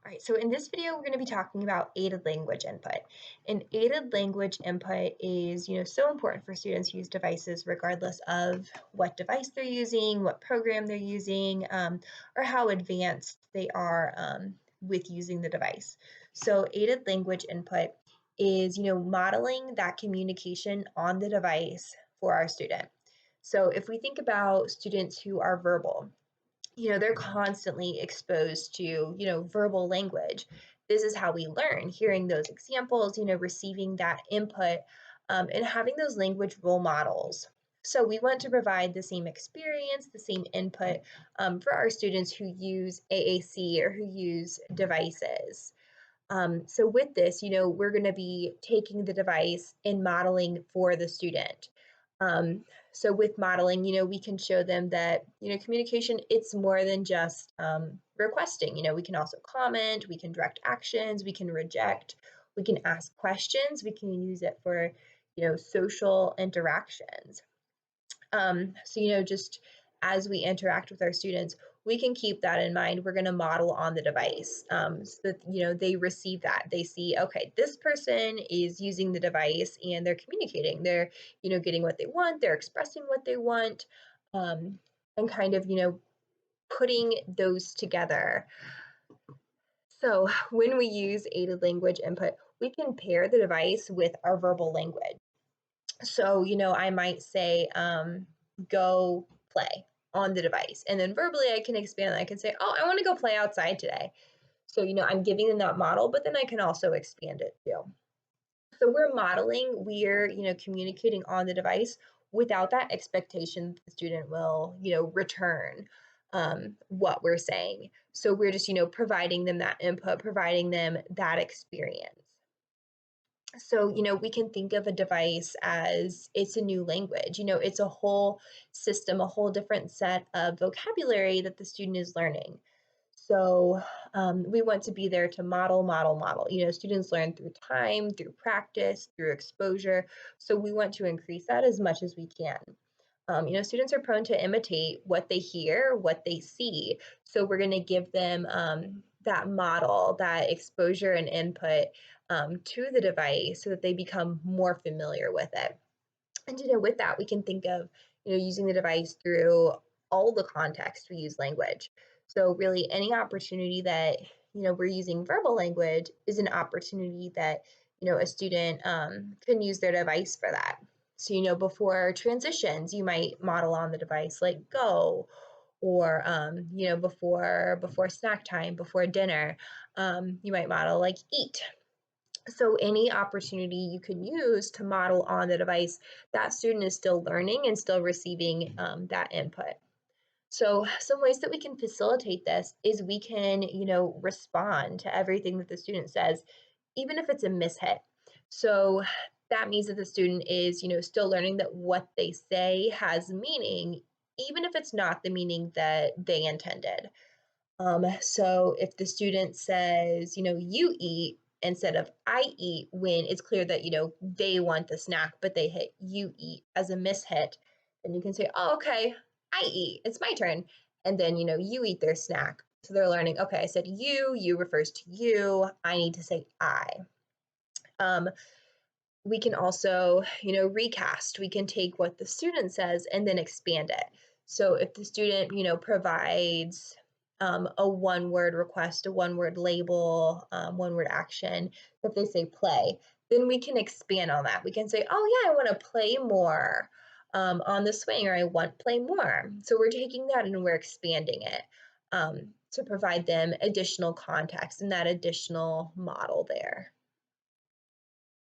All right, so in this video, we're going to be talking about aided language input. And aided language input is, so important for students who use devices regardless of what device they're using, what program they're using, or how advanced they are with using the device. So aided language input is, modeling that communication on the device for our student. So if we think about students who are verbal, they're constantly exposed to, verbal language. This is how we learn, hearing those examples, receiving that input, and having those language role models. So we want to provide the same experience, the same input for our students who use AAC or who use devices. So with this, we're going to be taking the device and modeling for the student. Um, so with modeling, we can show them that, communication, it's more than just requesting. We can also comment, we can direct actions, we can reject, we can ask questions, we can use it for, social interactions. So, just as we interact with our students, we can keep that in mind. We're going to model on the device so that, they receive that. They see, okay, this person is using the device and they're communicating. They're, getting what they want, they're expressing what they want, um, and kind of, putting those together. So when we use aided language input, we can pair the device with our verbal language. So, I might say, go play on the device. And then verbally, I can expand that. I can say, oh, I want to go play outside today. So, I'm giving them that model, but then I can also expand it too. So we're modeling, we're, communicating on the device without that expectation the student will, return what we're saying. So we're just, providing them that input, providing them that experience. So, we can think of a device as it's a new language. It's a whole system, a whole different set of vocabulary that the student is learning. So, we want to be there to model, model, model. Students learn through time, through practice, through exposure. So, we want to increase that as much as we can. Students are prone to imitate what they hear, what they see. So we're going to give them that model, that exposure and input to the device so that they become more familiar with it. And, with that, we can think of, using the device through all the context we use language. So really any opportunity that, we're using verbal language is an opportunity that, a student can use their device for that. So, before transitions, you might model on the device like go, or before snack time, before dinner, you might model like eat. So any opportunity you can use to model on the device, that student is still learning and still receiving that input. So some ways that we can facilitate this is we can, respond to everything that the student says, even if it's a mishit. So that means that the student is, still learning that what they say has meaning, even if it's not the meaning that they intended. So if the student says, you eat instead of I eat, when it's clear that, they want the snack, but they hit you eat as a mishit, then you can say, oh, okay, I eat, it's my turn. And then, you eat their snack. So they're learning, okay, I said you refers to you, I need to say I. Um, we can also, recast. We can take what the student says and then expand it. So if the student, provides a one-word request, a one-word label, one-word action, if they say play, then we can expand on that. We can say, oh yeah, I want to play more on the swing, or I want play more. So we're taking that and we're expanding it to provide them additional context and that additional model there.